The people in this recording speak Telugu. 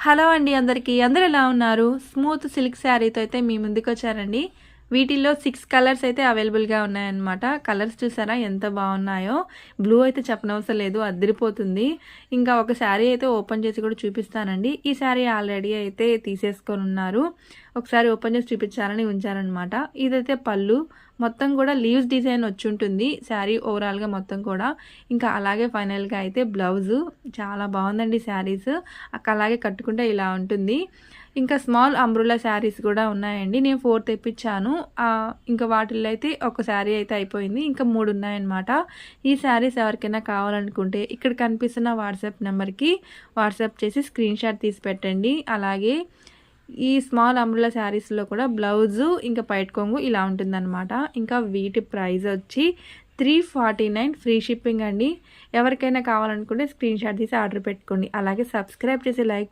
హలో అండి అందరికీ. అందరూ ఎలా ఉన్నారు? స్మూత్ సిల్క్ శారీతో అయితే మీ ముందుకొచ్చానండి. వీటిల్లో 6 కలర్స్ అయితే అవైలబుల్‌గా ఉన్నాయన్నమాట. కలర్స్ చూసారా ఎంత బాగున్నాయో. బ్లూ అయితే చెప్పనవసరం లేదు, అద్దిరిపోతుంది. ఇంకా ఒక శారీ అయితే ఓపెన్ చేసి కూడా చూపిస్తానండి. ఈ శారీ ఆల్రెడీ అయితే తీసేసుకొనున్నారు. ఒకసారి ఓపెన్ చేసి చూపించాలని ఉంచారనమాట. ఇదైతే పళ్ళు. మొత్తం కూడా లీవ్స్ డిజైన్ వచ్చుంటుంది శారీ ఓవరాల్‌గా మొత్తం కూడా. ఇంకా అలాగే ఫైనల్‌గా అయితే బ్లౌజు. చాలా బాగుందండి శారీస్. అలాగే కట్టుకుంటే ఇలా ఉంటుంది. ఇంకా స్మాల్ అంబ్రెల్లా శారీస్ కూడా ఉన్నాయండి. నేను 4 తెప్పించాను. ఇంకా వాటిల్లో అయితే ఒక శారీ అయితే అయిపోయింది. ఇంకా 3 ఉన్నాయన్నమాట. ఈ శారీస్ ఎవరికైనా కావాలనుకుంటే ఇక్కడ కనిపిస్తున్న వాట్సాప్ నెంబర్కి వాట్సాప్ చేసి స్క్రీన్ షాట్ తీసి పెట్టండి. అలాగే ఈ స్మాల్ అంబ్రెల్లా శారీస్లో కూడా బ్లౌజు ఇంకా పైట కొంగు ఇలా ఉంటుందన్నమాట. ఇంకా వీటి ప్రైస్ వచ్చి 349 ఫ్రీ షిప్పింగ్ అండి. ఎవరికైనా కావాలనుకుంటే స్క్రీన్ షాట్ తీసి ఆర్డర్ పెట్టుకోండి. అలాగే సబ్స్క్రైబ్ చేసి లైక్